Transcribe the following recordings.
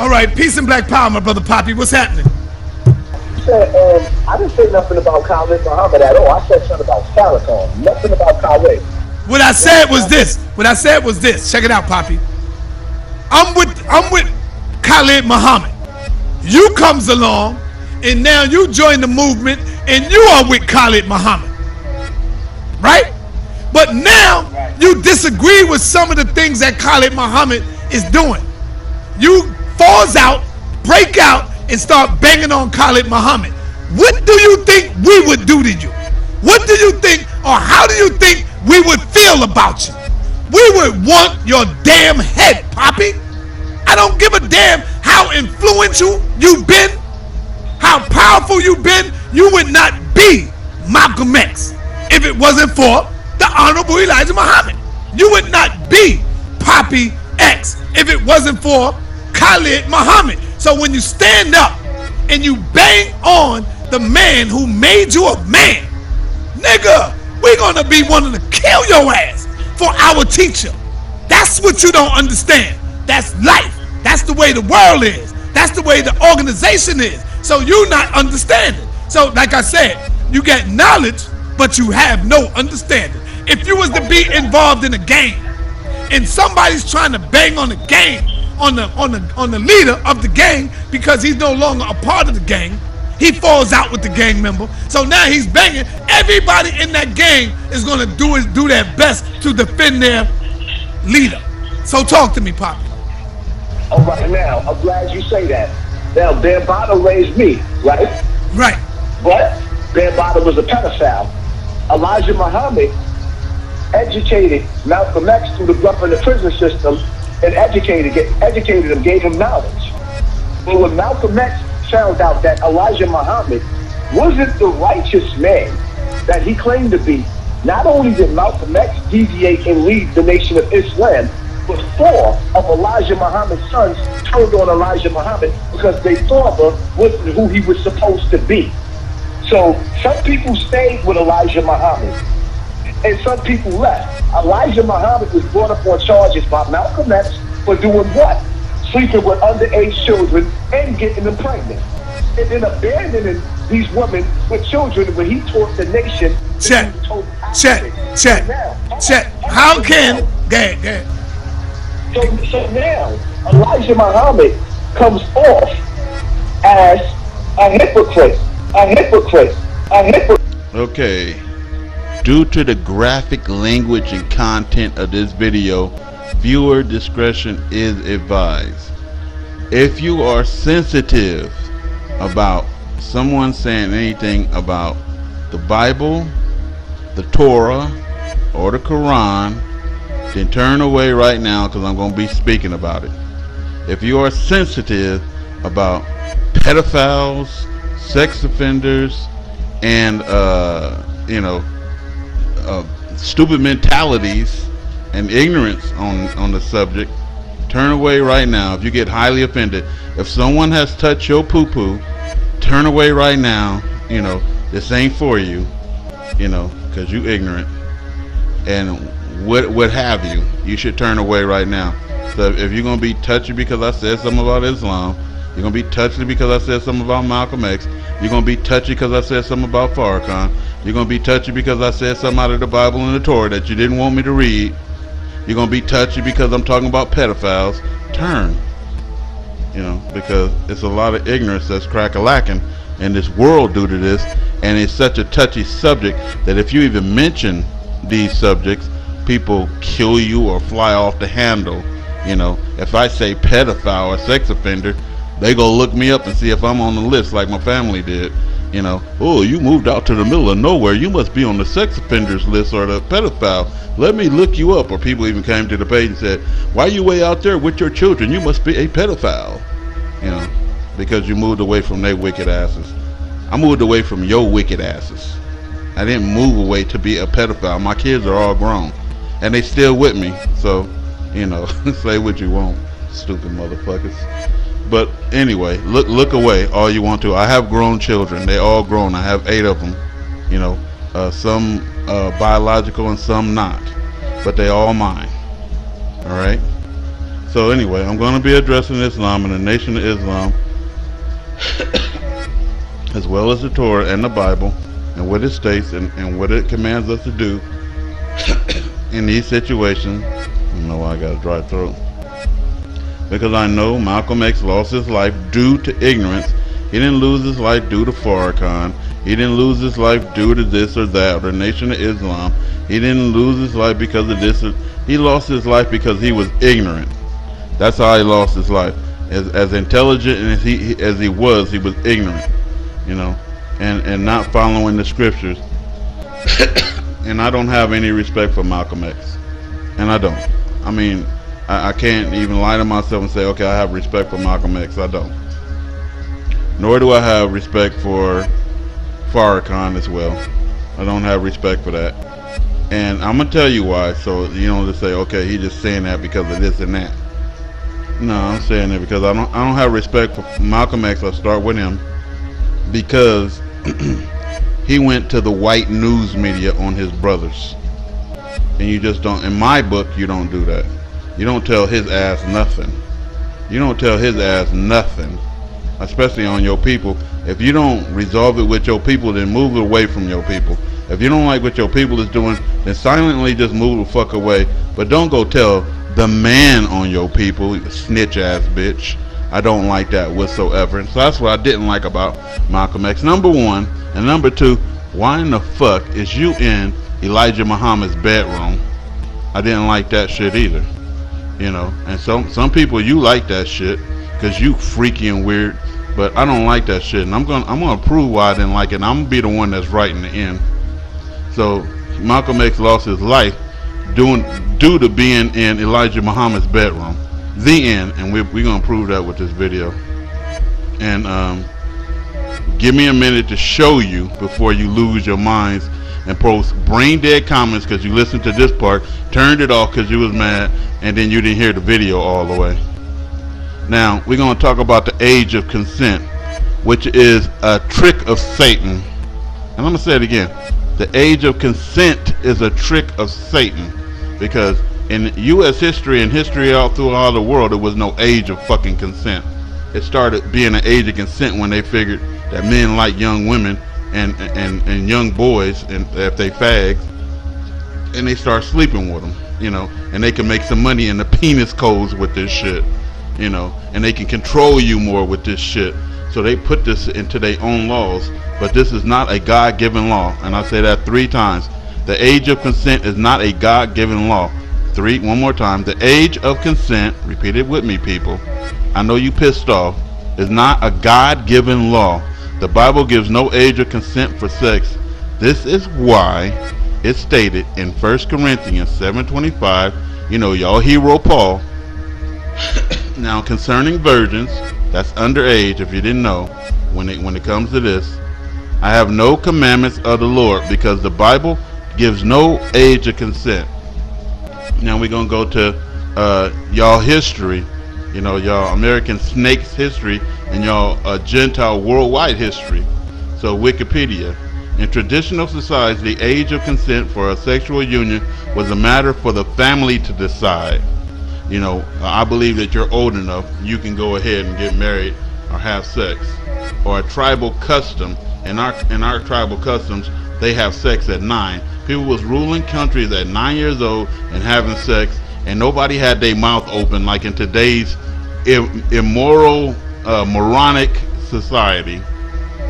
All right, peace and black power, my brother Poppy. What's happening? Said, I didn't say nothing about Khalid Muhammad at all. I said something about Farrakan. Nothing about Khalid. What I said was this. Check it out, Poppy. I'm with Khalid Muhammad. You comes along, and now you join the movement, and you are with Khalid Muhammad, right? But now you disagree with some of the things that Khalid Muhammad is doing. You falls out, break out, and start banging on Khalid Muhammad. What do you think we would do to you? What do you think, or how do you think we would feel about you? We would want your damn head, Poppy. I don't give a damn how influential you've been, how powerful you've been. You would not be Malcolm X if it wasn't for the Honorable Elijah Muhammad. You would not be Poppy X if it wasn't for Khalid Muhammad. So when you stand up and you bang on the man who made you a man, nigga, we're gonna be wanting to kill your ass for our teacher. That's what you don't understand. That's life. That's the way the world is. That's the way the organization is. So you're not understanding. So like I said, you get knowledge, but you have no understanding. If you was to be involved in a game and somebody's trying to bang on the game, on the leader of the gang, because he's no longer a part of the gang, he falls out with the gang member. So now he's banging. Everybody in that gang is gonna do their best to defend their leader. So talk to me, Pop. All right, now I'm glad you say that. Now Bambaataa raised me, right? Right. But Bambaataa was a pedophile. Elijah Muhammad educated Malcolm X through the government prison system and educated him, gave him knowledge. But when Malcolm X found out that Elijah Muhammad wasn't the righteous man that he claimed to be, not only did Malcolm X deviate and lead the Nation of Islam, but 4 of Elijah Muhammad's sons turned on Elijah Muhammad because their father wasn't who he was supposed to be. So some people stayed with Elijah Muhammad and some people left. Elijah Muhammad was brought up on charges by Malcolm X for doing what? Sleeping with underage children and getting them pregnant. And then abandoning these women with children when he taught the nation. Check. How can... Go So now, Elijah Muhammad comes off as a hypocrite. Okay. Due to the graphic language and content of this video, viewer discretion is advised. If you are sensitive about someone saying anything about the Bible, the Torah, or the Quran, then turn away right now, because I'm going to be speaking about it. If you are sensitive about pedophiles, sex offenders, and stupid mentalities and ignorance on the subject, turn away right now. If you get highly offended, if someone has touched your poo-poo, turn away right now. This ain't for you, because you ignorant and what have you. You should turn away right now. So if you're gonna be touchy because I said something about Islam, you're gonna be touchy because I said something about Malcolm X, you're gonna be touchy because I said something about Farrakan, you're gonna be touchy because I said something out of the Bible and the Torah that you didn't want me to read, you're gonna be touchy because I'm talking about pedophiles, turn. Because it's a lot of ignorance that's crack-a-lacking in this world due to this, and it's such a touchy subject that if you even mention these subjects, people kill you or fly off the handle. If I say pedophile or sex offender, they go look me up and see if I'm on the list like my family did. Oh, you moved out to the middle of nowhere, you must be on the sex offenders list or the pedophile. Let me look you up. Or people even came to the page and said, why are you way out there with your children? You must be a pedophile. Because you moved away from their wicked asses. I moved away from your wicked asses. I didn't move away to be a pedophile. My kids are all grown and they still with me. So, say what you want, stupid motherfuckers. But anyway, look away all you want to. I have grown children. They all grown. I have 8 of them. Some biological and some not, but they all mine. All right. So anyway, I'm going to be addressing Islam and the Nation of Islam, as well as the Torah and the Bible, and what it states and what it commands us to do in these situations. You know why I got a dry throat? Because I know Malcolm X lost his life due to ignorance. He didn't lose his life due to Farrakan. He didn't lose his life due to this or that, or the Nation of Islam. He didn't lose his life because of this. He lost his life because he was ignorant. That's how he lost his life. As intelligent as he was ignorant, you know, and not following the scriptures. And I don't have any respect for Malcolm X, and I don't. I mean, I can't even lie to myself and say, okay, I have respect for Malcolm X. I don't. Nor do I have respect for Farrakan as well. I don't have respect for that. And I'm gonna tell you why. So you know, to say, okay, he just saying that because of this and that. No, I'm saying it because I don't have respect for Malcolm X. I'll start with him because he went to the white news media on his brothers, and you just don't. In my book, you don't do that. You don't tell his ass nothing. You don't tell his ass nothing, especially on your people. If you don't resolve it with your people, then move it away from your people. If you don't like what your people is doing, then silently just move the fuck away. But don't go tell the man on your people, snitch ass bitch. I don't like that whatsoever. And so that's what I didn't like about Malcolm X. Number one. And number two, why in the fuck is you in Elijah Muhammad's bedroom? I didn't like that shit either. You know, and some people, you like that shit because you freaky and weird, but I don't like that shit, and I'm gonna prove why I didn't like it, and I'm gonna be the one that's right in the end. So Malcolm X lost his life due to being in Elijah Muhammad's bedroom. The end, and we're gonna prove that with this video. And give me a minute to show you before you lose your minds and post brain dead comments because you listened to this part, turned it off because you was mad, and then you didn't hear the video all the way. Now we're going to talk about the age of consent, which is a trick of Satan. And I'm going to say it again. The age of consent is a trick of Satan, because in U.S. history and history all through all the world, there was no age of fucking consent. It started being an age of consent when they figured that men like young women and young boys, and if they fags, and they start sleeping with them, you know, and they can make some money in the penis codes with this shit, you know, and they can control you more with this shit. So they put this into their own laws, but this is not a God-given law. And I say that 3 times. The age of consent is not a God-given law. One more time. The age of consent, repeat it with me, people. I know you pissed off. Is not a God-given law. The Bible gives no age of consent for sex. This is why it's stated in 1 Corinthians 7:25. You know, y'all hero Paul. Now concerning virgins, that's underage, if you didn't know, when it comes to this, I have no commandments of the Lord, because the Bible gives no age of consent. Now we're gonna go to y'all history, you know, y'all American snakes history, and y'all Gentile worldwide history. So Wikipedia. In traditional societies, the age of consent for a sexual union was a matter for the family to decide. You know, I believe that you're old enough, you can go ahead and get married or have sex. Or a tribal custom. In our tribal customs, they have sex at 9. People was ruling countries at 9 years old and having sex, and nobody had their mouth open like in today's immoral, moronic society.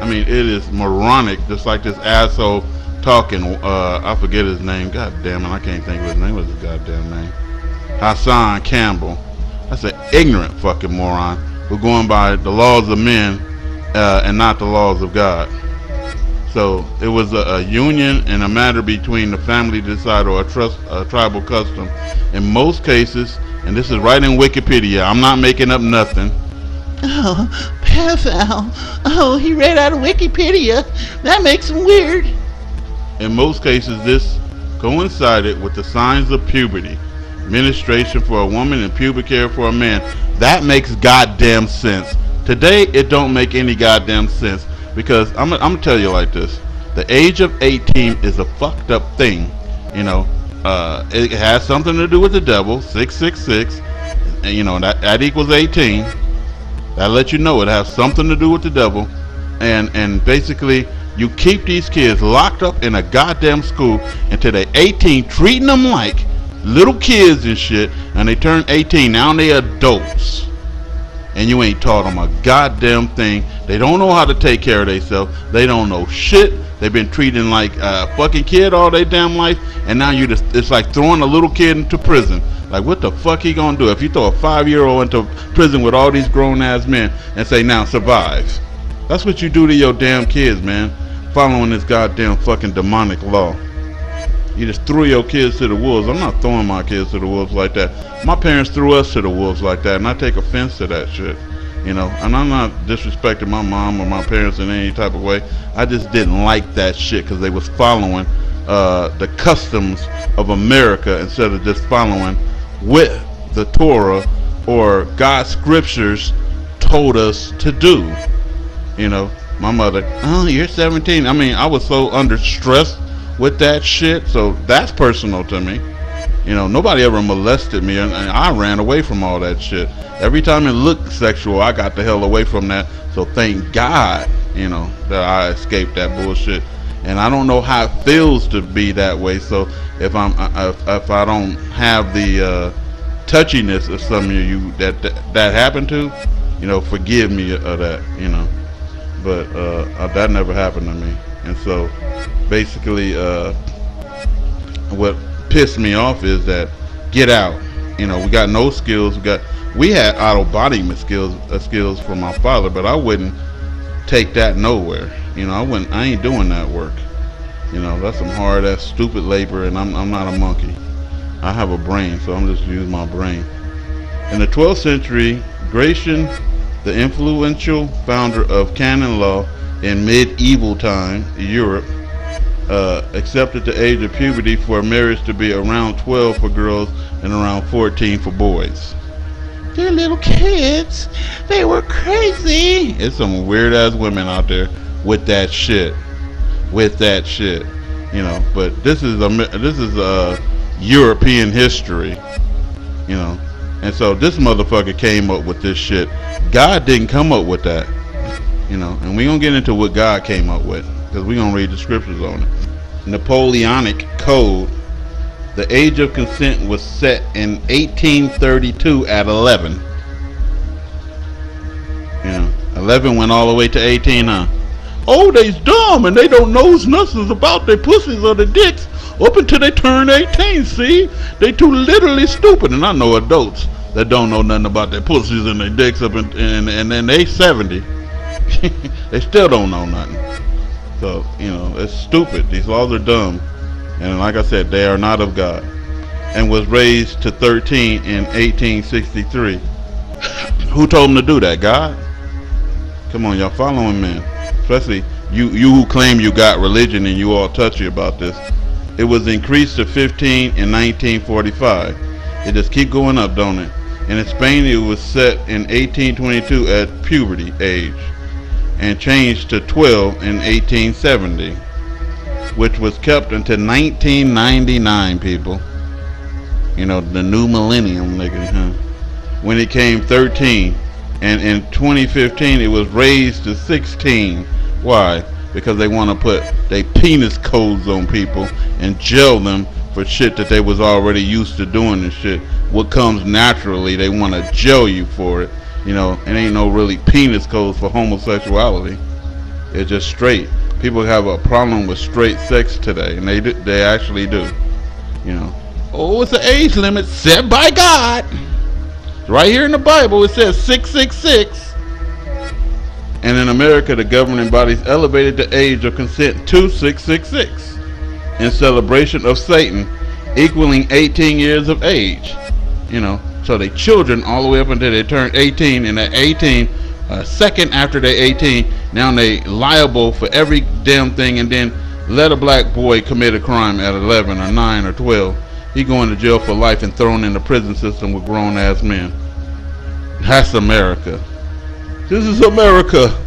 I mean, it is moronic, just like this asshole talking. I forget his name. God damn it, I can't think of his name. What's his goddamn name? Hassan Campbell. That's an ignorant fucking moron who's going by the laws of men and not the laws of God. So it was a union and a matter between the family to decide, or a tribal custom. In most cases, and this is right in Wikipedia, I'm not making up nothing. Oh, pedophile. Oh, he read out of Wikipedia. That makes him weird. In most cases, this coincided with the signs of puberty, menstruation for a woman and pubic hair for a man. That makes goddamn sense. Today, it don't make any goddamn sense, because I'm gonna tell you like this: the age of 18 is a fucked up thing. You know, it has something to do with the devil, 666. And you know, that equals 18. That lets you know it has something to do with the devil. And basically, you keep these kids locked up in a goddamn school until they're 18, treating them like little kids and shit, and they turn 18. Now they adults. And you ain't taught them a goddamn thing. They don't know how to take care of themselves. They don't know shit. They've been treating like a fucking kid all their damn life, and now you just, it's like throwing a little kid into prison. Like, what the fuck he gonna do if you throw a 5-year-old into prison with all these grown ass men and say, now survive? That's what you do to your damn kids, man. Following this goddamn fucking demonic law. You just threw your kids to the wolves. I'm not throwing my kids to the wolves like that. My parents threw us to the wolves like that, and I take offense to that shit. You know, and I'm not disrespecting my mom or my parents in any type of way. I just didn't like that shit because they was following the customs of America instead of just following what the Torah or God's scriptures told us to do. You know, my mother, oh, you're 17. I mean, I was so under stress with that shit, so that's personal to me. You know, nobody ever molested me, and I ran away from all that shit. Every time it looked sexual, I got the hell away from that. So thank God, you know, that I escaped that bullshit. And I don't know how it feels to be that way. So if I don't have the touchiness of some of you that happened to, you know, forgive me of that, you know. But that never happened to me. And so basically what pissed me off is that, get out. You know, we got no skills. We had auto-bodying skills from my father, but I wouldn't take that nowhere. You know, I ain't doing that work. You know, that's some hard ass stupid labor, and I'm not a monkey. I have a brain, so I'm just using my brain. In the 12th century, Gratian, the influential founder of canon law in medieval time Europe, accepted the age of puberty for marriage to be around 12 for girls and around 14 for boys. They're little kids. They were crazy. It's some weird ass women out there with that shit. You know, but this is European history. You know, and so this motherfucker came up with this shit. God didn't come up with that. You know, and we gonna get into what God came up with, because we gonna read the scriptures on it. Napoleonic Code. The age of consent was set in 1832 at 11. You know, 11 went all the way to 18, huh? Oh, they's dumb and they don't know nothing about their pussies or their dicks up until they turn 18, see? They too literally stupid. And I know adults that don't know nothing about their pussies and their dicks up and then they 70. They still don't know nothing. So, you know, it's stupid. These laws are dumb. And like I said, they are not of God. And was raised to 13 in 1863. Who told him to do that? God? Come on, y'all following, man. Especially you who claim you got religion and you all touchy about this. It was increased to 15 in 1945. It just keep going up, don't it? And in Spain, it was set in 1822 at puberty age, and changed to 12 in 1870, which was kept until 1999, people. You know, the new millennium, nigga, huh? When it came 13, and in 2015 it was raised to 16. Why? Because they want to put they penis codes on people and jail them for shit that they was already used to doing and shit. What comes naturally, they want to jail you for it. You know, and ain't no really penis codes for homosexuality. It's just straight. People have a problem with straight sex today, and they actually do. You know, oh, it's an age limit set by God. Right here in the Bible, it says 666. And in America, the governing bodies elevated the age of consent to 666 in celebration of Satan, equaling 18 years of age. You know, so they children all the way up until they turn 18, and at 18, a second after they 18, now they liable for every damn thing. And then let a black boy commit a crime at 11 or 9 or 12, he going to jail for life and thrown in the prison system with grown ass men. That's America. This is America.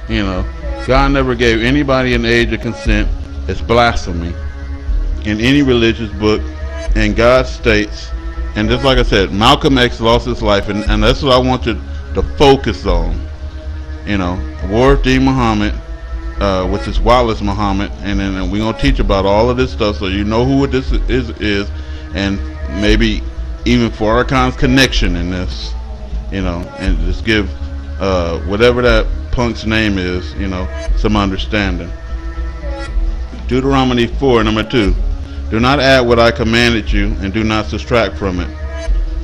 You know, God never gave anybody an age of consent. It's blasphemy in any religious book. And God states, And just like I said, Malcolm X lost his life, and that's what I want you to focus on. You know, War of D. Muhammad, which is Wallace Muhammad, and then we're gonna teach about all of this stuff so you know who this is, and maybe even Farrakan's connection in this, you know, and just give whatever that punk's name is, you know, some understanding. Deuteronomy 4, number 2. Do not add what I commanded you, and do not subtract from it.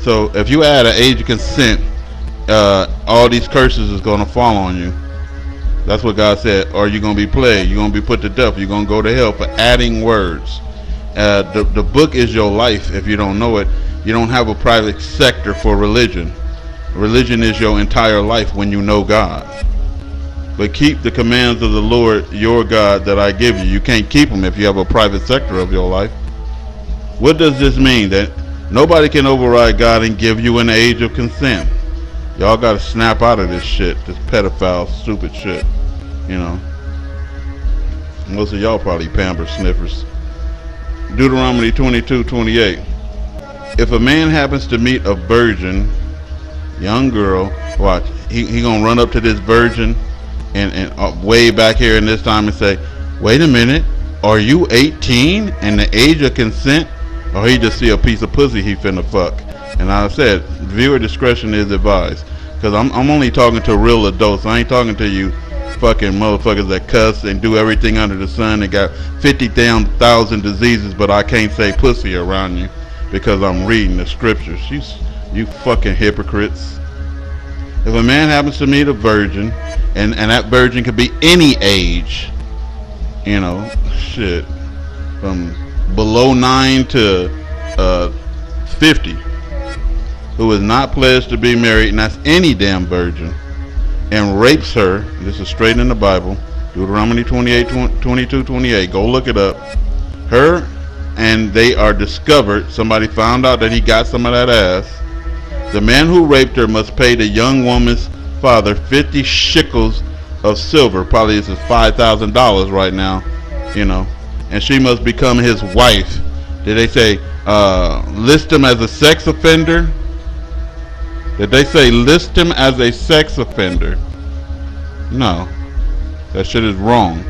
So if you add an age of consent, all these curses is going to fall on you. That's what God said. Or you're going to be plagued. You're going to be put to death. You're going to go to hell for adding words. The book is your life. If you don't know it, you don't have a private sector for religion. Religion is your entire life when you know God. But keep the commands of the Lord your God that I give you. You can't keep them if you have a private sector of your life. What does this mean? That nobody can override God and give you an age of consent. Y'all got to snap out of this shit, this pedophile, stupid shit. You know. Most of y'all probably pamper sniffers. Deuteronomy 22:28. If a man happens to meet a virgin, young girl, watch, he gonna run up to this virgin and way back here in this time and say, wait a minute, are you 18 and the age of consent? Or he just see a piece of pussy he finna fuck. And I said, viewer discretion is advised. Because I'm only talking to real adults. I ain't talking to you fucking motherfuckers that cuss and do everything under the sun and got 50,000 diseases, but I can't say pussy around you because I'm reading the scriptures. You fucking hypocrites. If a man happens to meet a virgin, and that virgin could be any age, you know, shit, from below 9 to 50, who is not pledged to be married, and that's any damn virgin, and rapes her, this is straight in the Bible, Deuteronomy 22:28, go look it up, her, and they are discovered, somebody found out that he got some of that ass, the man who raped her must pay the young woman's father 50 shekels of silver. Probably this is $5,000 right now, you know. And she must become his wife. Did they say list him as a sex offender? Did they say list him as a sex offender? No. That shit is wrong.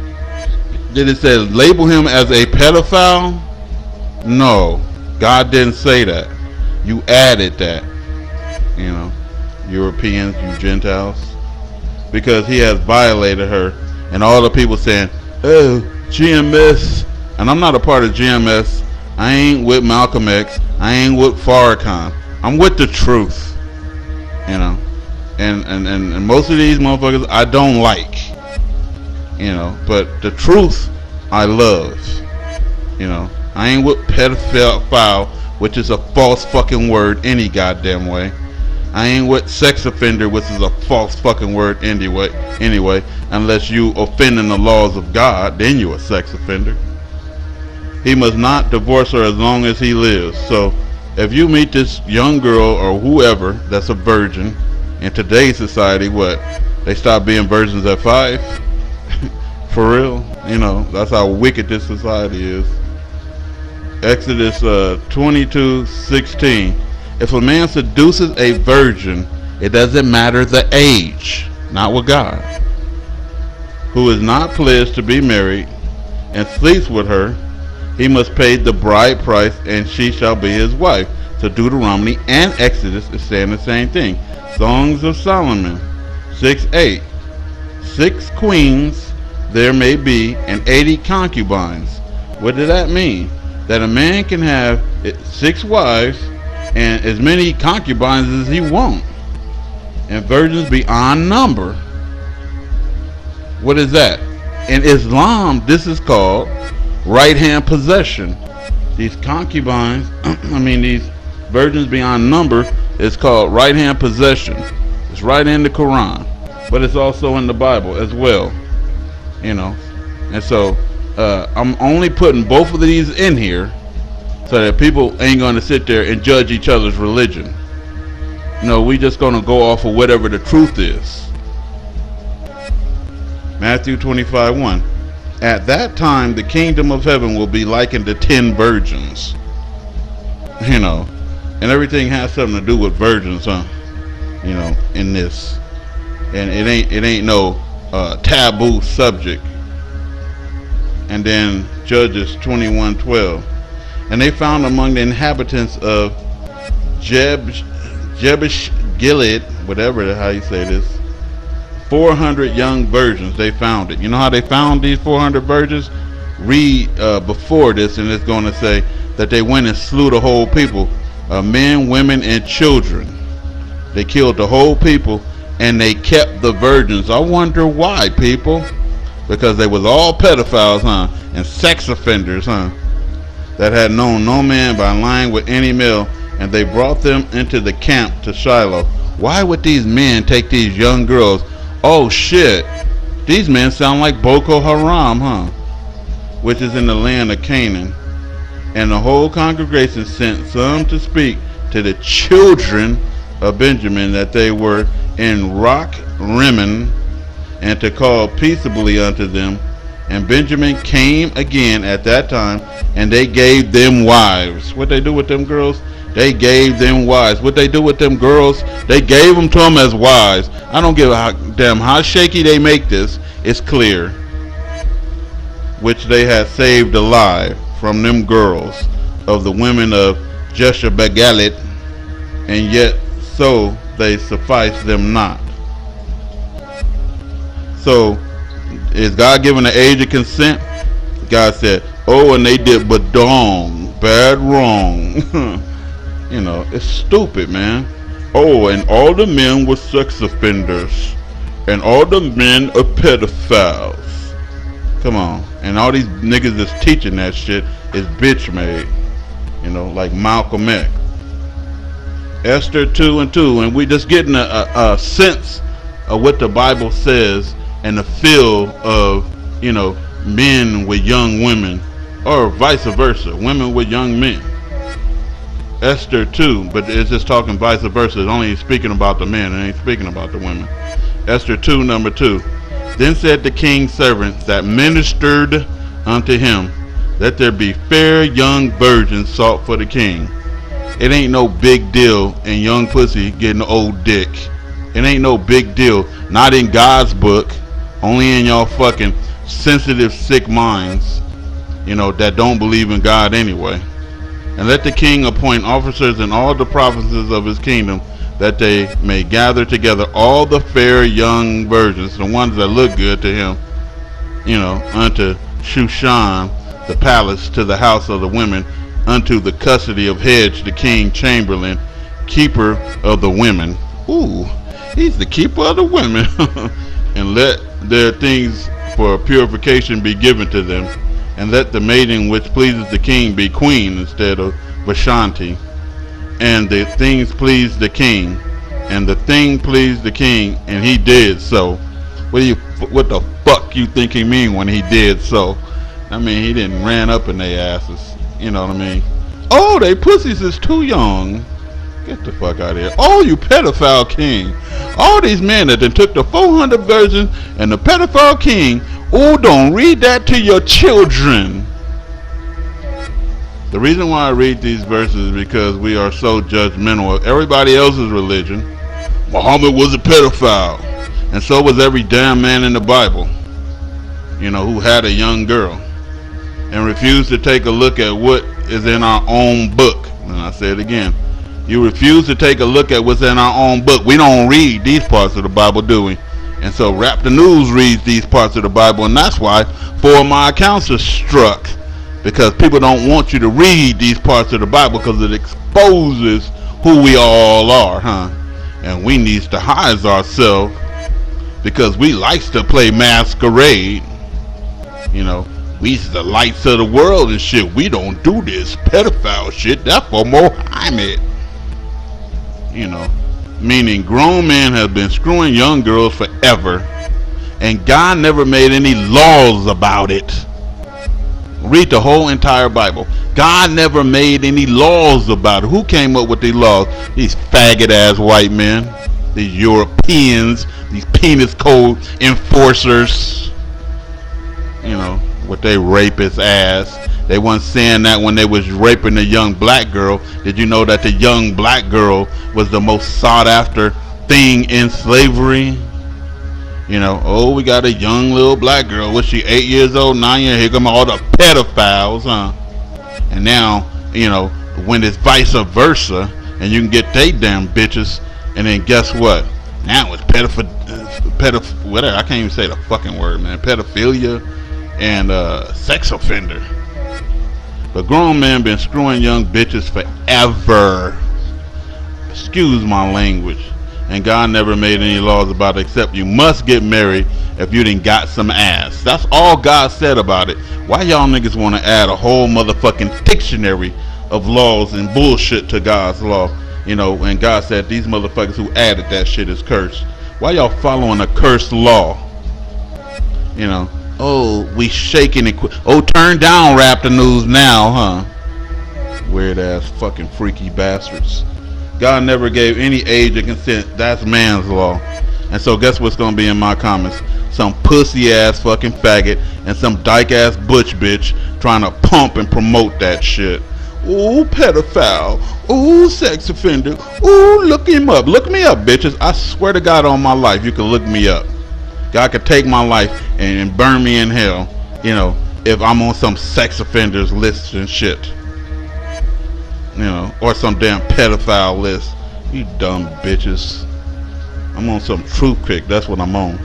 Did it say label him as a pedophile? No. God didn't say that. You added that. You know, Europeans, you Gentiles, because he has violated her, and all the people saying, oh, GMS, and I'm not a part of GMS, I ain't with Malcolm X, I ain't with Farrakan, I'm with the truth, you know, and most of these motherfuckers I don't like, you know, but the truth I love, you know, I ain't with pedophile, which is a false fucking word any goddamn way. I ain't with sex offender, which is a false fucking word anyway, unless you offending the laws of God, then you a sex offender. He must not divorce her as long as he lives. So if you meet this young girl or whoever that's a virgin, in today's society, what? They stop being virgins at 5? For real? You know, that's how wicked this society is. Exodus 22:16. If a man seduces a virgin, it doesn't matter the age, not with God, who is not pledged to be married, and sleeps with her, he must pay the bride price, and she shall be his wife. So Deuteronomy and Exodus is saying the same thing. Songs of Solomon 6:8. 6 queens there may be, and 80 concubines. What did that mean? That a man can have 6 wives and as many concubines as he wants, and virgins beyond number. What is that? In Islam, this is called right hand possession. These concubines, these virgins beyond number, is called right hand possession. It's right in the Quran, but it's also in the Bible as well, you know. And so I'm only putting both of these in here so that people ain't going to sit there and judge each other's religion. No, we just going to go off of whatever the truth is. Matthew 25:1. At that time, the kingdom of heaven will be likened to 10 virgins. You know, And everything has something to do with virgins, huh? You know, in this. And it ain't no taboo subject. And then Judges 21:12. And they found among the inhabitants of Jabesh Gilead, whatever how you say this, 400 young virgins. They found it. You know how they found these 400 virgins? Read before this, and it's going to say that they went and slew the whole people, men, women, and children. They killed the whole people, and they kept the virgins. I wonder why, people? Because they was all pedophiles, huh? And sex offenders, huh? That had known no man by lying with any male, and they brought them into the camp to Shiloh. Why would these men take these young girls? Oh shit, these men sound like Boko Haram, huh? Which is in the land of Canaan. And the whole congregation sent some to speak to the children of Benjamin, that they were in Rock Rimmon, and to call peaceably unto them. And Benjamin came again at that time, and they gave them wives. What they do with them girls? They gave them wives. What they do with them girls? They gave them to them as wives. I don't give a damn how shaky they make this. It's clear. Which they had saved alive from them girls of the women of Jeshabegalit, and yet so they suffice them not. So, is God giving the age of consent? God said, oh, and they did badong, bad wrong. You know, it's stupid, man. Oh, and all the men were sex offenders, and all the men are pedophiles. Come on. And all these niggas that's teaching that shit is bitch made. You know, like Malcom X. Esther 2:2, and we just getting a sense of what the Bible says and the feel of, you know, men with young women, or vice versa, women with young men. Esther 2, but it's just talking vice versa. It's only speaking about the men, it ain't speaking about the women. Esther 2, number 2. Then said the king's servants that ministered unto him, that there be fair young virgins sought for the king. It ain't no big deal in young pussy getting old dick. It ain't no big deal. Not in God's book. Only in y'all fucking sensitive, sick minds, you know, that don't believe in God anyway. And let the king appoint officers in all the provinces of his kingdom, that they may gather together all the fair young virgins, the ones that look good to him, you know, unto Shushan, the palace, to the house of the women, unto the custody of Hedge, the king chamberlain, keeper of the women. Ooh, he's the keeper of the women. And let their things for purification be given to them, and let the maiden which pleases the king be queen instead of Vashti. And the things pleased the king, and the thing pleased the king, and he did so. What the fuck you think he mean when he did so? I mean, he didn't ran up in their asses. You know what I mean? Oh, they pussies is too young. Get the fuck out of here. Oh, you pedophile king. All these men that then took the 400 virgins and the pedophile king. Oh, don't read that to your children. The reason why I read these verses is because we are so judgmental of everybody else's religion. Muhammad was a pedophile, and so was every damn man in the Bible, you know, who had a young girl, and refused to take a look at what is in our own book. And I say it again. You refuse to take a look at what's in our own book. We don't read these parts of the Bible, do we? And so Rap the News reads these parts of the Bible, and that's why 4 of my accounts are struck. Because people don't want you to read these parts of the Bible because it exposes who we all are, huh? And we needs to hide ourselves because we likes to play masquerade. You know, we's the lights of the world and shit. We don't do this pedophile shit. That's for Mohammed. You know, meaning grown men have been screwing young girls forever, and God never made any laws about it. Read the whole entire Bible. God never made any laws about it. Who came up with these laws? These faggot ass white men, these Europeans, these penis code enforcers, you know, with their rapist ass. They wasn't saying that when they was raping the young black girl. Did you know that the young black girl was the most sought after thing in slavery? You know, oh, we got a young little black girl. Was she 8 years old, 9 years? Here come all the pedophiles, huh? And now, you know, when it's vice versa, and you can get they damn bitches, and then guess what? Now it's whatever. I can't even say the fucking word, man. Pedophilia and sex offender. But grown men been screwing young bitches forever. Excuse my language. And God never made any laws about it except you must get married if you done got some ass. That's all God said about it. Why y'all niggas want to add a whole motherfucking dictionary of laws and bullshit to God's law? You know, and God said these motherfuckers who added that shit is cursed. Why y'all following a cursed law? You know, oh, we shaking it. Oh, turn down Raptor News now, huh? Weird ass fucking freaky bastards. God never gave any age of consent. That's man's law. And so guess what's gonna be in my comments? Some pussy ass fucking faggot and some dyke ass butch bitch trying to pump and promote that shit. Ooh, pedophile. Ooh, sex offender. Ooh, look him up. Look me up, bitches. I swear to God on my life, you can look me up. God could take my life and burn me in hell, you know, if I'm on some sex offenders list and shit. You know, or some damn pedophile list. You dumb bitches. I'm on some truth kick. That's what I'm on.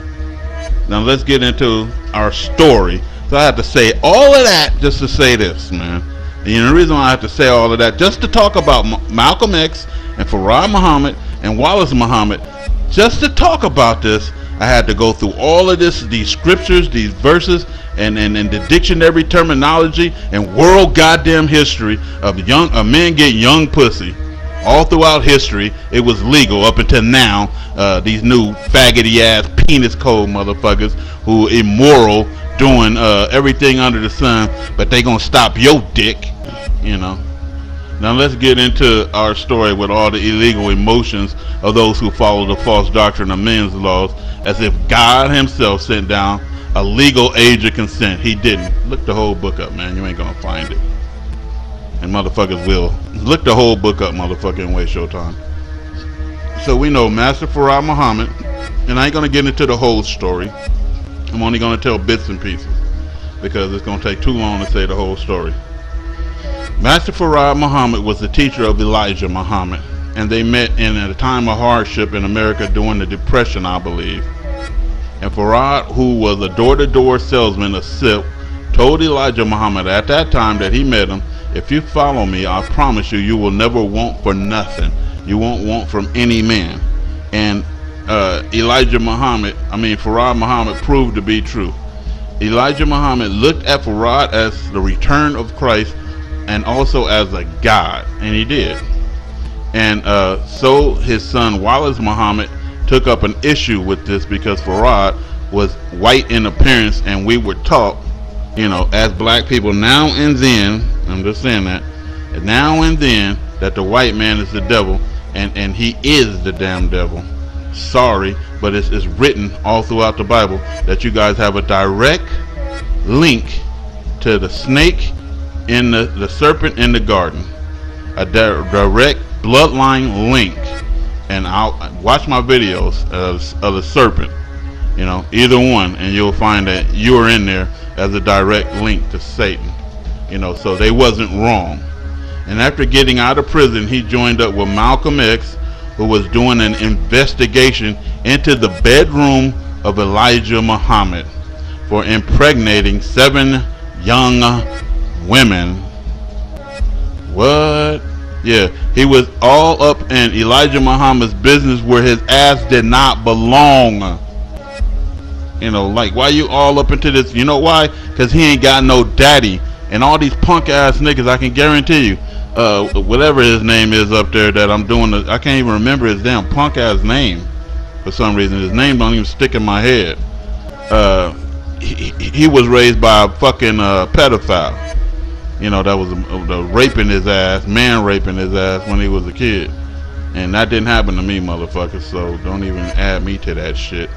Now let's get into our story. So I have to say all of that just to say this, man. And the reason why I have to say all of that, just to talk about Malcolm X and Farrakan Muhammad and Wallace Muhammad, just to talk about this, I had to go through all of this, these scriptures, these verses, and the dictionary terminology and world goddamn history of men getting young pussy. All throughout history, it was legal up until now. These new faggoty ass penis code motherfuckers who immoral, doing everything under the sun, but they gonna stop your dick, you know. Now let's get into our story with all the illegal emotions of those who follow the false doctrine of men's laws, as if God himself sent down a legal age of consent. He didn't. Look the whole book up, man. You ain't gonna find it. And motherfuckers will. Look the whole book up, motherfucker, and waste your time. So we know Master Farrakan Muhammad, and I ain't gonna get into the whole story. I'm only gonna tell bits and pieces because it's gonna take too long to say the whole story. Master Farrakan Muhammad was the teacher of Elijah Muhammad, and they met in a time of hardship in America during the Depression, I believe. And Farrakan, who was a door-to-door salesman of silk, told Elijah Muhammad at that time that he met him, "If you follow me, I promise you, you will never want for nothing. You won't want from any man." And Farrakan Muhammad proved to be true. Elijah Muhammad looked at Farrakan as the return of Christ and also as a god, and he did. And so his son Wallace Muhammad took up an issue with this because Farrakan was white in appearance, and we were taught, you know, as black people now and then, I'm just saying that, now and then, that the white man is the devil, and he is the damn devil. Sorry, but it's written all throughout the Bible that you guys have a direct link to the snake in the serpent in the garden, a direct bloodline link. And I'll watch my videos of the serpent, you know, either one, and you'll find that you're in there as a direct link to Satan, you know. So they wasn't wrong. And after getting out of prison, he joined up with Malcolm X, who was doing an investigation into the bedroom of Elijah Muhammad for impregnating 7 young women. What? Yeah, he was all up in Elijah Muhammad's business where his ass did not belong. You know, like, why you all up into this? You know why? Because he ain't got no daddy. And all these punk ass niggas, I can guarantee you, whatever his name is up there that I'm doing, I can't even remember his damn punk ass name for some reason. His name don't even stick in my head. He was raised by a fucking pedophile. You know, that was the raping his ass, man raping his ass when he was a kid. And that didn't happen to me, motherfuckers, so don't even add me to that shit.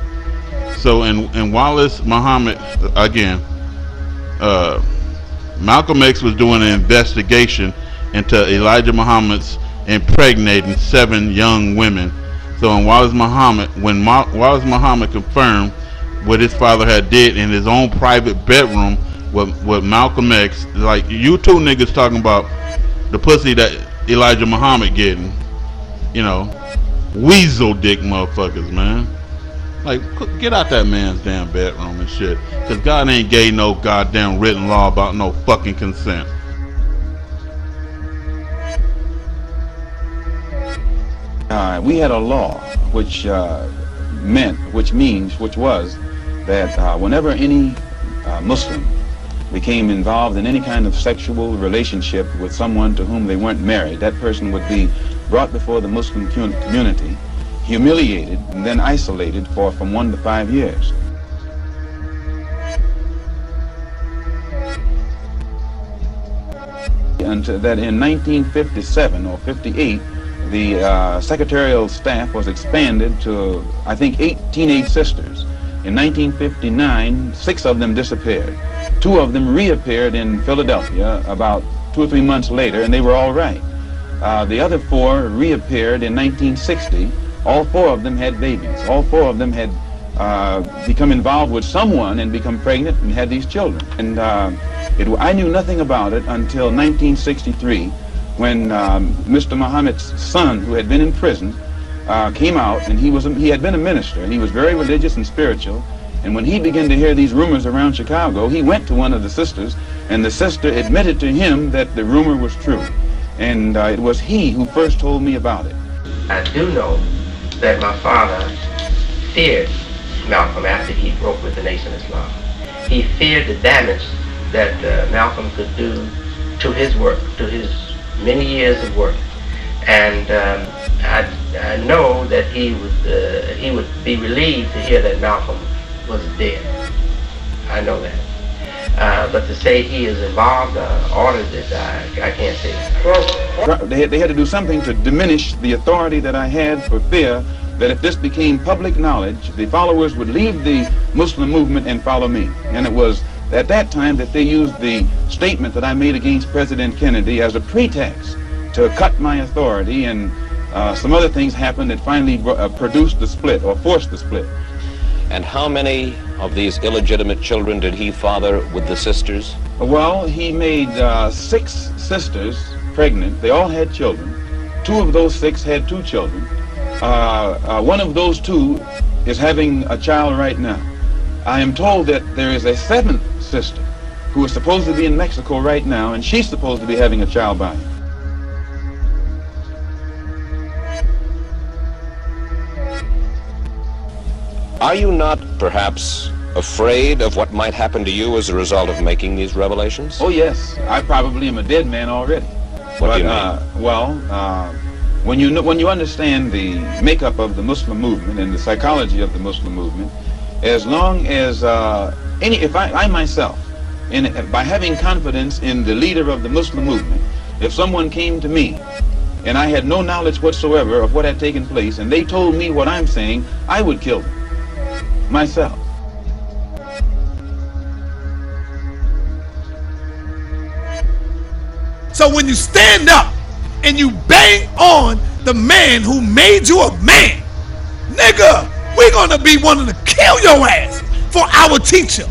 So, and Wallace Muhammad, again, Malcolm X was doing an investigation into Elijah Muhammad's impregnating 7 young women. So when Wallace Muhammad confirmed what his father had did in his own private bedroom with Malcolm X, like, you two niggas talking about the pussy that Elijah Muhammad getting, you know, weasel dick motherfuckers, man. Like, get out that man's damn bedroom and shit, cause God ain't gave no goddamn written law about no fucking consent. We had a law which was that whenever any Muslim became involved in any kind of sexual relationship with someone to whom they weren't married, that person would be brought before the Muslim community, humiliated, and then isolated for from 1 to 5 years. Until that in 1957 or 58, the secretarial staff was expanded to, I think, 8 teenage sisters. In 1959, 6 of them disappeared. 2 of them reappeared in Philadelphia about 2 or 3 months later, and they were all right. The other 4 reappeared in 1960. All 4 of them had babies. All 4 of them had become involved with someone and become pregnant and had these children. And I knew nothing about it until 1963, when Mr. Muhammad's son, who had been in prison, came out, and he had been a minister, and he was very religious and spiritual. And when he began to hear these rumors around Chicago, he went to one of the sisters, and the sister admitted to him that the rumor was true. And it was he who first told me about it. I do know that my father feared Malcolm after he broke with the Nation of Islam. He feared the damage that Malcolm could do to his work, to his many years of work. And I know that he would be relieved to hear that Malcolm was dead. I know that. But to say he is involved or ordered this, I can't say that. They had to do something to diminish the authority that I had, for fear that if this became public knowledge, the followers would leave the Muslim movement and follow me. And it was at that time that they used the statement that I made against President Kennedy as a pretext to cut my authority, and some other things happened that finally produced the split, or forced the split. And how many of these illegitimate children did he father with the sisters? Well, he made 6 sisters pregnant. They all had children. 2 of those 6 had 2 children. One of those 2 is having a child right now. I am told that there is a 7th sister who is supposed to be in Mexico right now, and she's supposed to be having a child by him. Are you not, perhaps, afraid of what might happen to you as a result of making these revelations? Oh, yes. I probably am a dead man already. What do you mean? When you understand the makeup of the Muslim movement and the psychology of the Muslim movement, as long as if I myself, by having confidence in the leader of the Muslim movement, if someone came to me and I had no knowledge whatsoever of what had taken place, and they told me what I'm saying, I would kill them myself. So when you stand up and you bang on the man who made you a man, nigga, we're gonna be wanting to kill your ass for our teacher.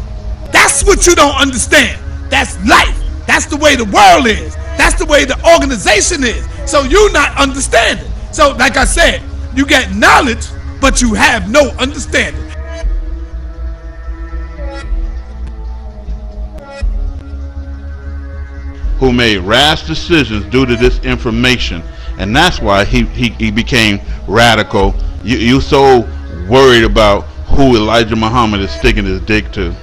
That's what you don't understand. That's life. That's the way the world is. That's the way the organization is. So you not understanding. So like I said, you get knowledge, but you have no understanding. Who made rash decisions due to this information, and that's why he became radical. You so worried about who Elijah Muhammad is sticking his dick to.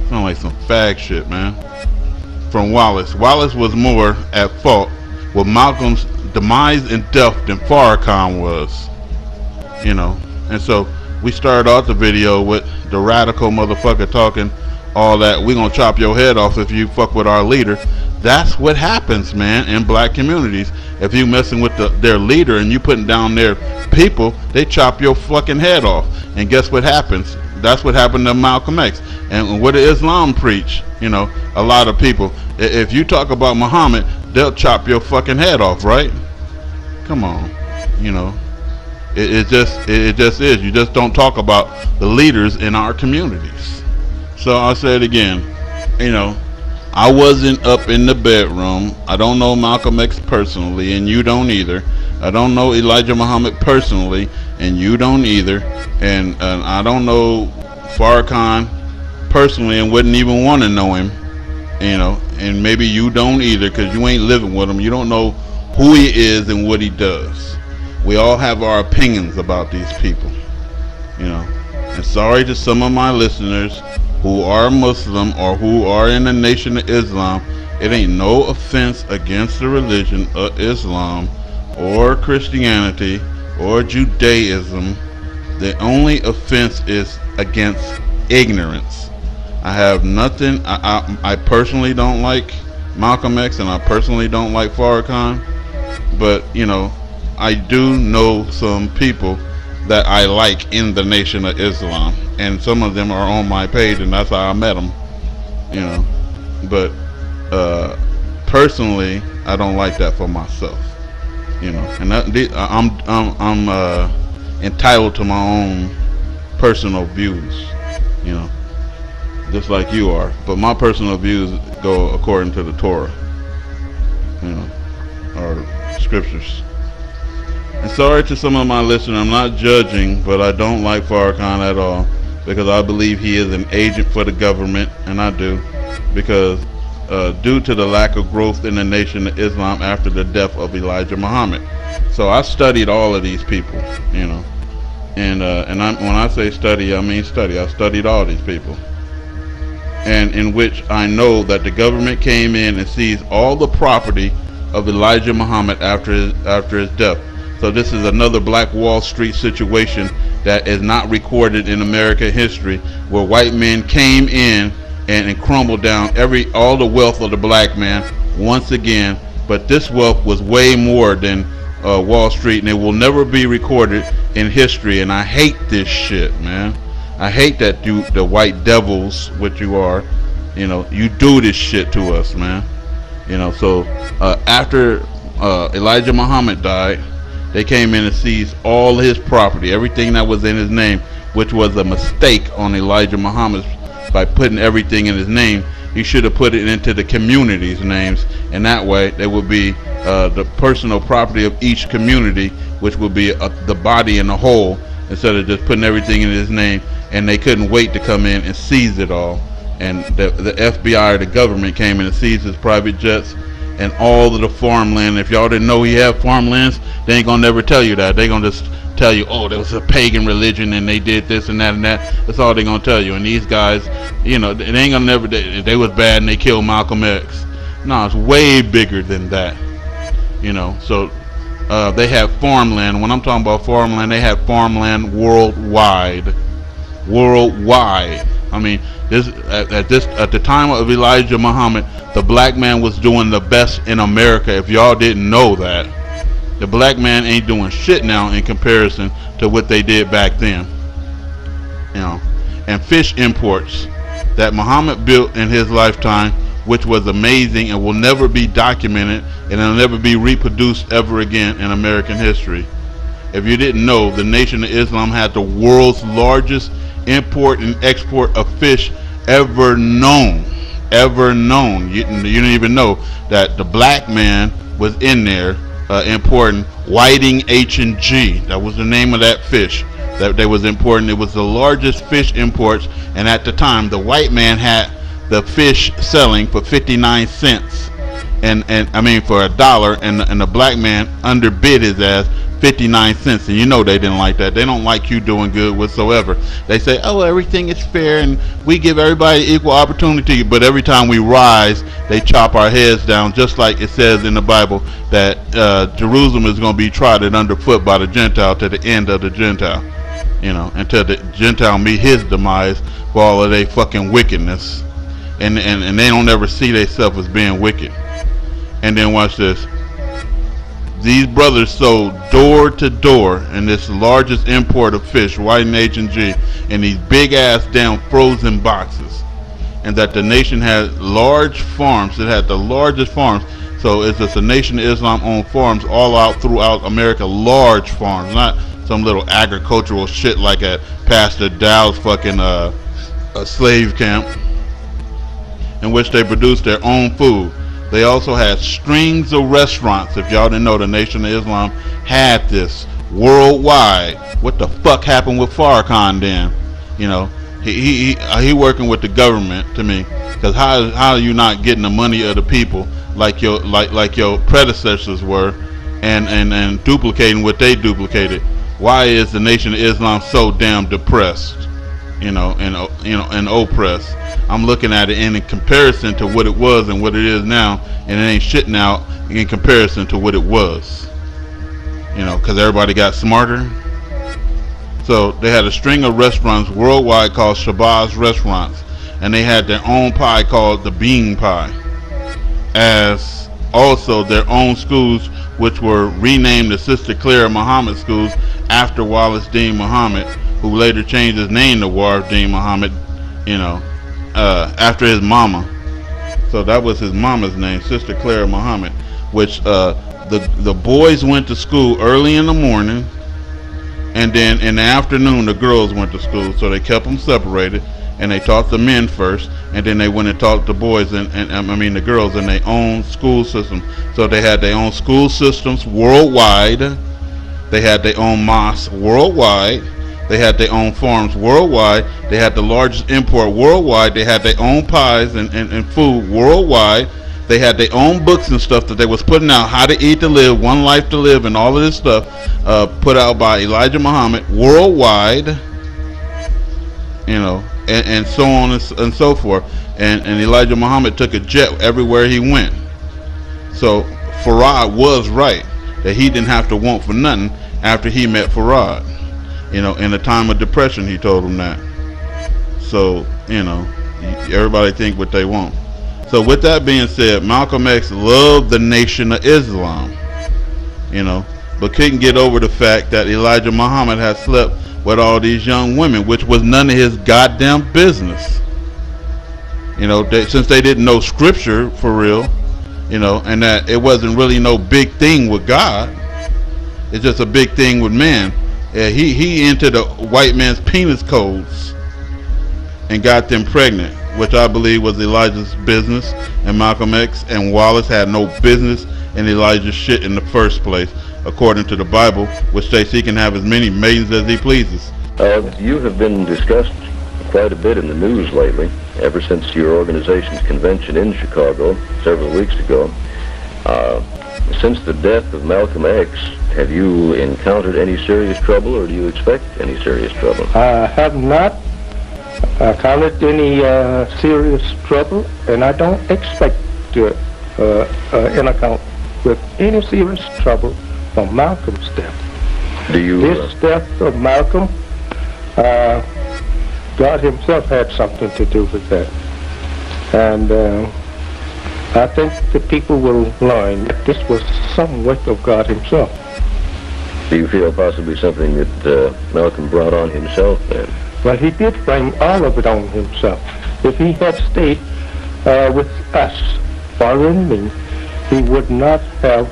Sound like some fag shit, man. From Wallace. Wallace was more at fault with Malcolm's demise and death than Farrakan was. You know, and so we started off the video with the radical motherfucker talking all that, we gonna chop your head off if you fuck with our leader. That's what happens, man, in black communities. If you messing with their leader and you putting down their people, they chop your fucking head off. And guess what happens? that's what happened to Malcolm X. And what did Islam preach? You know, a lot of people, if you talk about Muhammad, they'll chop your fucking head off, right? Come on, you know. It just is. You just don't talk about the leaders in our communities. So I'll say it again. You know, I wasn't up in the bedroom. I don't know Malcolm X personally, and you don't either. I don't know Elijah Muhammad personally, and you don't either. And I don't know Farrakan personally, and wouldn't even want to know him. You know, and maybe you don't either, because you ain't living with him. You don't know who he is and what he does. We all have our opinions about these people, you know. And sorry to some of my listeners who are Muslim or who are in the Nation of Islam. It ain't no offense against the religion of Islam or Christianity or Judaism. The only offense is against ignorance. I have nothing. I personally don't like Malcolm X, and I personally don't like Farrakan, but you know, I do know some people that I like in the Nation of Islam, and some of them are on my page, and that's how I met them, you know. But personally, I don't like that for myself, you know. And I'm entitled to my own personal views, you know, just like you are. But my personal views go according to the Torah, you know, or scriptures. And sorry to some of my listeners, I'm not judging, but I don't like Farrakan at all, because I believe he is an agent for the government, and I do, because due to the lack of growth in the Nation of Islam after the death of Elijah Muhammad. So I studied all of these people, you know, and when I say study, I mean study. I studied all these people, and in which I know that the government came in and seized all the property of Elijah Muhammad after his death. So this is another Black Wall Street situation that is not recorded in American history, where white men came in and crumbled down all the wealth of the black man once again. But this wealth was way more than Wall Street, and it will never be recorded in history. And I hate this shit, man. I hate that the white devils, which you are, you know, you do this shit to us, man. You know, so after Elijah Muhammad died, they came in and seized all his property, everything that was in his name, which was a mistake on Elijah Muhammad by putting everything in his name. He should have put it into the community's names, and that way there would be the personal property of each community, which would be the body and the whole, instead of just putting everything in his name. And they couldn't wait to come in and seize it all. And the FBI or the government came in and seized his private jets and all of the farmland. If y'all didn't know he had farmlands, they ain't gonna never tell you that. They gonna just tell you, oh, there was a pagan religion and they did this and that and that. That's all they gonna tell you. And these guys, you know, they ain't gonna never. They was bad and they killed Malcolm X. No, it's way bigger than that. You know, so they have farmland. When I'm talking about farmland, they have farmland worldwide. Worldwide. I mean, at the time of Elijah Muhammad, the black man was doing the best in America. If y'all didn't know that, the black man ain't doing shit now in comparison to what they did back then. You know, and fish imports that Muhammad built in his lifetime, which was amazing and will never be documented, and it'll never be reproduced ever again in American history. If you didn't know, the Nation of Islam had the world's largest import and export of fish ever known. You didn't even know that the black man was in there importing whiting H&G. That was the name of that fish that they was importing. It was the largest fish imports, and at the time the white man had the fish selling for 59 cents, and I mean for $1, and the black man underbid his ass 59 cents. And you know they didn't like that. They don't like you doing good whatsoever. They say, oh, everything is fair and we give everybody equal opportunity, but every time we rise they chop our heads down, just like it says in the Bible that Jerusalem is going to be trodden underfoot by the Gentile to the end of the Gentile, you know, until the Gentile meet his demise for all of their fucking wickedness, and they don't ever see themselves as being wicked. And then watch this. These brothers sold door to door in this largest import of fish, white and H&G, in these big ass damn frozen boxes. And that the nation had large farms. It had the largest farms. So it's just a Nation of Islam owned farms all out throughout America. Large farms, not some little agricultural shit like at Pastor Dow's fucking a slave camp, in which they produced their own food. They also had strings of restaurants. If y'all didn't know, the Nation of Islam had this worldwide. What the fuck happened with Farrakan then? You know, he working with the government to me. Because how are you not getting the money of the people like your predecessors were, and duplicating what they duplicated? Why is the Nation of Islam so damn depressed? And oppressed. I'm looking at it in comparison to what it was and what it is now, and it ain't shit now in comparison to what it was. Because everybody got smarter. So they had a string of restaurants worldwide called Shabazz restaurants, and they had their own pie called the bean pie, as also their own schools, which were renamed the Sister Clara Muhammad schools after Wallace Dean Muhammad, who later changed his name to Warif Dean Muhammad, after his mama. So that was his mama's name, Sister Clara Muhammad, which the boys went to school early in the morning, and then in the afternoon the girls went to school. So they kept them separated, and they taught the men first, and then they went and taught the boys and the girls in their own school system. So they had their own school systems worldwide. They had their own mosques worldwide. They had their own farms worldwide. They had the largest import worldwide. They had their own pies and food worldwide. They had their own books and stuff that they was putting out, How to Eat to Live, One Life to Live, and all of this stuff put out by Elijah Muhammad worldwide, and so on and so forth. And Elijah Muhammad took a jet everywhere he went. So Farad was right that he didn't have to want for nothing after he met Farad. In a time of depression, he told him that. So, everybody think what they want. So with that being said, Malcolm X loved the Nation of Islam, but couldn't get over the fact that Elijah Muhammad had slept with all these young women, which was none of his goddamn business. Since they didn't know Scripture for real, and that it wasn't really no big thing with God. It's just a big thing with man. Yeah, he entered the white man's penis codes and got them pregnant, which I believe was Elijah's business, and Malcolm X and Wallace had no business in Elijah's shit in the first place, according to the Bible, which states he can have as many maidens as he pleases. You have been discussed quite a bit in the news lately, ever since your organization's convention in Chicago several weeks ago. Since the death of Malcolm X, have you encountered any serious trouble, or do you expect any serious trouble? I have not encountered any serious trouble, and I don't expect to encounter with any serious trouble from Malcolm's death. This death of Malcolm, God himself had something to do with that. And I think the people will learn that this was some work of God himself. Do you feel possibly something that Malcolm brought on himself then? Well, he did bring all of it on himself. If he had stayed with us, following me, he would not have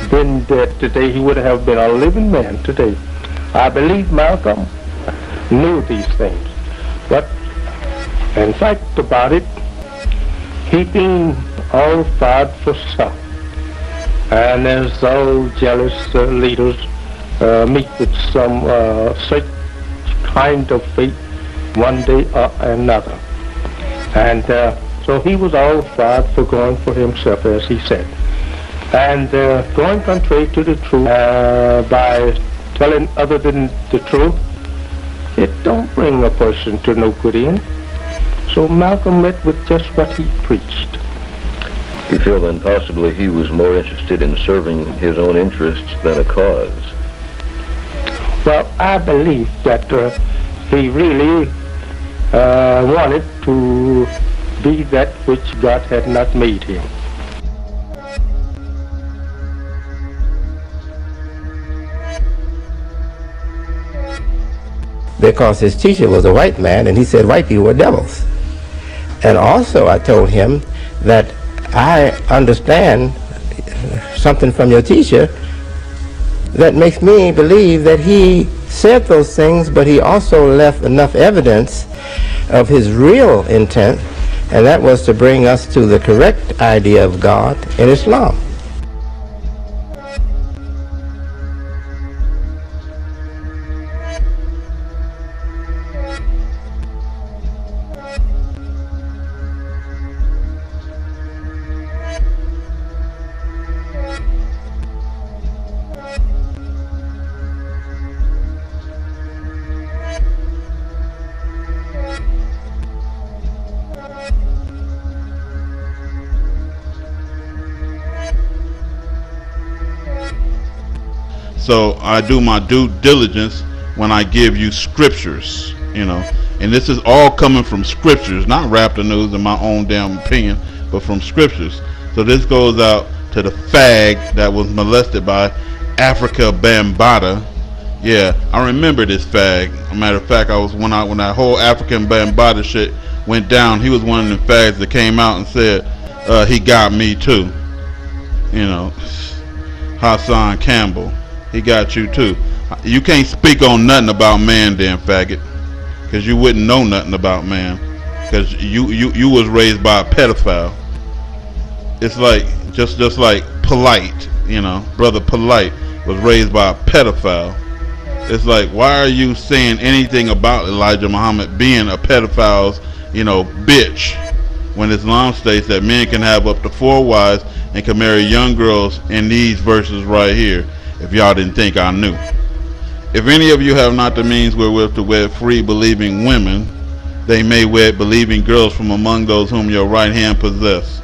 been dead today. He would have been a living man today. I believe Malcolm knew these things. But in fact about it, he being all fired for self, and as all jealous leaders meet with some such kind of fate one day or another. And so he was all fired for going for himself, as he said, and going contrary to the truth by telling other than the truth. It don't bring a person to no good end. So Malcolm met with just what he preached. You feel then possibly he was more interested in serving his own interests than a cause? Well, I believe that he really wanted to be that which God had not made him. because his teacher was a white man, and he said white people were devils. And also I told him that I understand something from your teacher that makes me believe that he said those things, but he also left enough evidence of his real intent, and that was to bring us to the correct idea of God in Islam. So I do my due diligence when I give you scriptures, you know, and this is all coming from scriptures, not Raptor News in my own damn opinion, but from scriptures. So this goes out to the fag that was molested by Africa Bambaataa. Yeah, I remember this fag. As a matter of fact, I was when that whole African Bambaataa shit went down, he was one of the fags that came out and said he got me too. You know, Hassan Campbell. He got you too. You can't speak on nothing about man then, faggot, because you wouldn't know nothing about man, because you was raised by a pedophile. It's like just like Polite, you know, brother Polite was raised by a pedophile. It's like, why are you saying anything about Elijah Muhammad being a pedophile's, you know, bitch, when Islam states that men can have up to 4 wives and can marry young girls in these verses right here? If y'all didn't think I knew. If any of you have not the means wherewith to wed free believing women, they may wed believing girls from among those whom your right hand possess.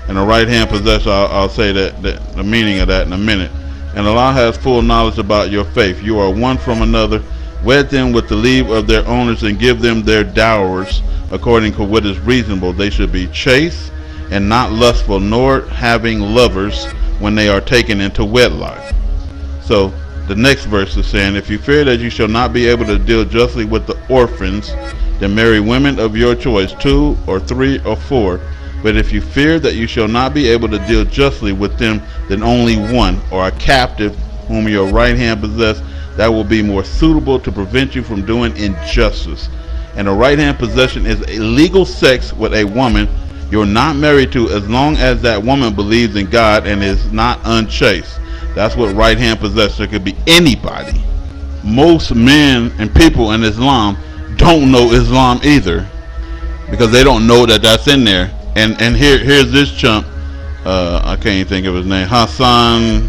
And the right hand possessor, I'll say that the meaning of that in a minute. And Allah has full knowledge about your faith. You are one from another. Wed them with the leave of their owners and give them their dowers according to what is reasonable. They should be chaste and not lustful, nor having lovers when they are taken into wedlock. So the next verse is saying, if you fear that you shall not be able to deal justly with the orphans, then marry women of your choice, 2 or 3 or 4. But if you fear that you shall not be able to deal justly with them, then only one, or a captive whom your right hand possess, that will be more suitable to prevent you from doing injustice. And a right hand possession is a legal sex with a woman you're not married to, as long as that woman believes in God and is not unchaste. That's what right hand possessor could be. Anybody. Most men and people in Islam don't know Islam either, because they don't know that that's in there. And here's this chump. I can't even think of his name. Hassan.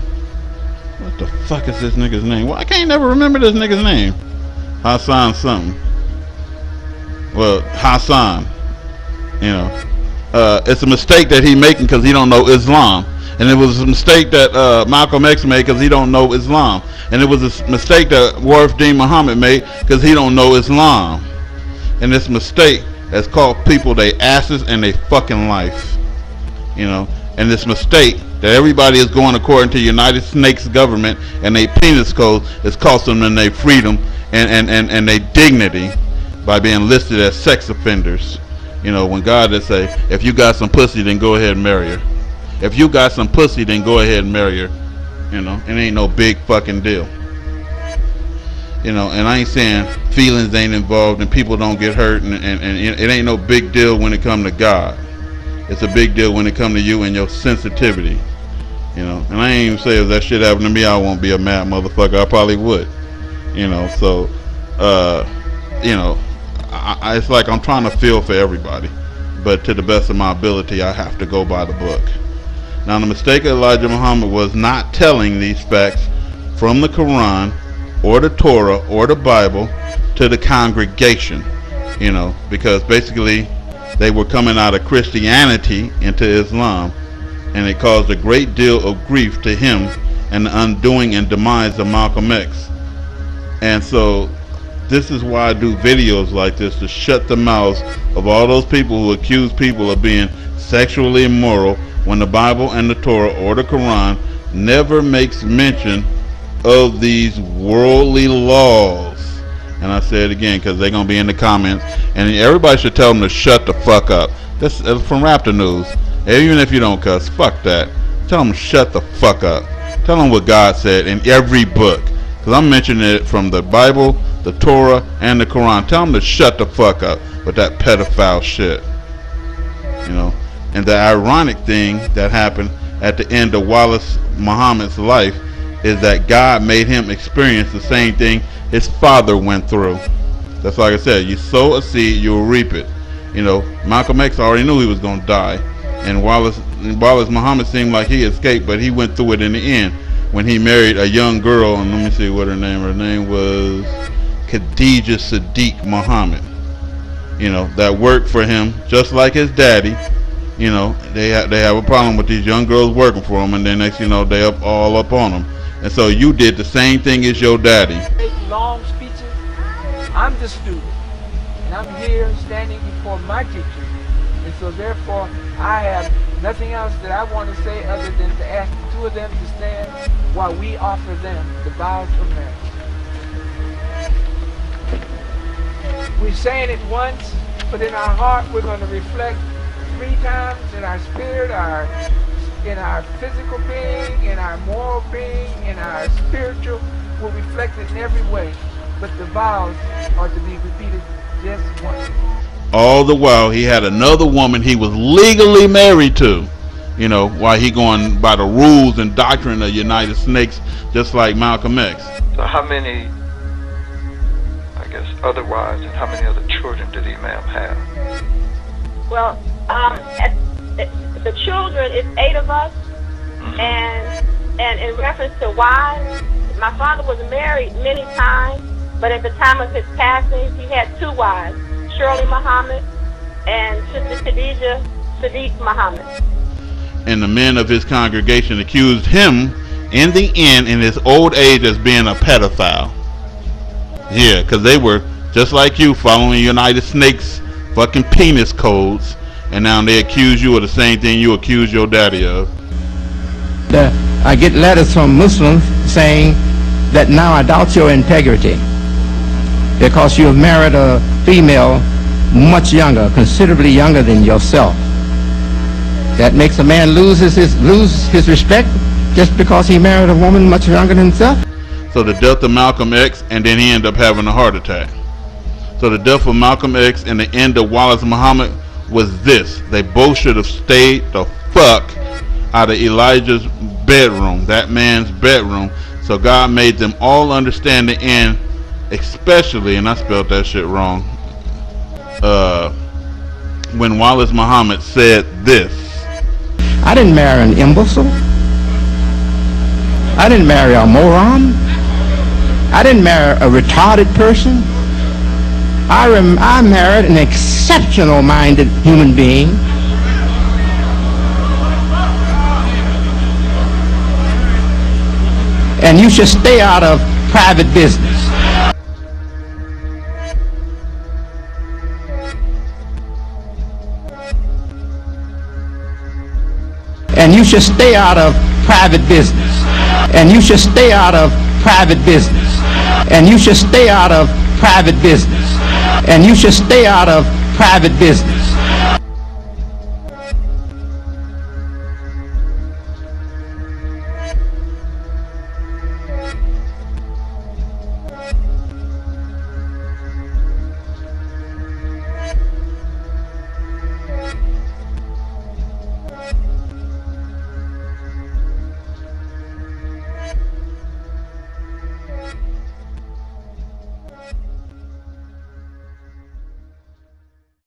What the fuck is this nigga's name? Well, I can't never remember this nigga's name. Hassan something. Well, Hassan. You know, it's a mistake that he making because he don't know Islam. And it was a mistake that Malcolm X made because he don't know Islam. And it was a mistake that Warith Deen Muhammad made because he don't know Islam. And this mistake has cost people they asses and they fucking life. You know, and this mistake that everybody is going according to United Snakes government and they penis code is costing them their freedom and their dignity by being listed as sex offenders. You know, when God does say, if you got some pussy, then go ahead and marry her. If you got some pussy, then go ahead and marry her. You know, it ain't no big fucking deal. You know, and I ain't saying feelings ain't involved and people don't get hurt, and it ain't no big deal when it come to God. It's a big deal when it come to you and your sensitivity. You know, and I ain't even say if that shit happened to me, I won't be a mad motherfucker. I probably would. You know, so, you know, it's like I'm trying to feel for everybody. But to the best of my ability, I have to go by the book. Now, the mistake of Elijah Muhammad was not telling these facts from the Quran or the Torah or the Bible to the congregation, you know, because basically they were coming out of Christianity into Islam, and it caused a great deal of grief to him and the undoing and demise of Malcolm X. And so this is why I do videos like this, to shut the mouths of all those people who accuse people of being sexually immoral when the Bible and the Torah or the Quran never makes mention of these worldly laws. And I say it again because they're going to be in the comments. And everybody should tell them to shut the fuck up. This is from Raptor News. Even if you don't cuss, fuck that. Tell them to shut the fuck up. Tell them what God said in every book. Because I'm mentioning it from the Bible, the Torah, and the Quran. Tell them to shut the fuck up with that pedophile shit. You know? And the ironic thing that happened at the end of Wallace Muhammad's life is that God made him experience the same thing his father went through. That's like I said, you sow a seed, you'll reap it. You know, Malcolm X already knew he was going to die. And Wallace Muhammad seemed like he escaped, but he went through it in the end when he married a young girl, and let me see what her name was Khadija Sadiq Muhammad. You know, that worked for him just like his daddy. You know, they have a problem with these young girls working for them, and then next you know they all up on them. And so you did the same thing as your daddy. Make long speeches. I'm the student, and I'm here standing before my teacher, and so therefore I have nothing else that I want to say other than to ask the two of them to stand while we offer them the vows of marriage. We're saying it once, but in our heart we're going to reflect 3 times in our spirit, in our physical being, in our moral being, in our spiritual. We'll reflect it in every way, but the vows are to be repeated just once. All the while he had another woman he was legally married to, you know, while he going by the rules and doctrine of United Snakes, just like Malcolm X. So how many, I guess, other wives and how many other children did Imam have? Well, the children, it's 8 of us, and in reference to wives, my father was married many times, but at the time of his passing, he had 2 wives, Shirley Muhammad and Sister Khadija Sadiq Muhammad. And the men of his congregation accused him in the end in his old age as being a pedophile. Yeah, because they were just like you, following United Snakes fucking penis codes, and now they accuse you of the same thing you accuse your daddy of. I get letters from Muslims saying that now I doubt your integrity because you have married a female much younger, considerably younger than yourself. That makes a man lose his respect just because he married a woman much younger than himself. So the death of Malcolm X, and then he ended up having a heart attack. So the death of Malcolm X and the end of Wallace Muhammad was this: they both should have stayed the fuck out of Elijah's bedroom, that man's bedroom. So God made them all understand the end, especially, and I spelled that shit wrong, when Wallace Muhammad said this: I didn't marry an imbecile. I didn't marry a moron. I didn't marry a retarded person. I married an exceptional minded human being. And you should stay out of private business. And you should stay out of private business. And you should stay out of private business. And you should stay out of private business. And you should stay out of private business.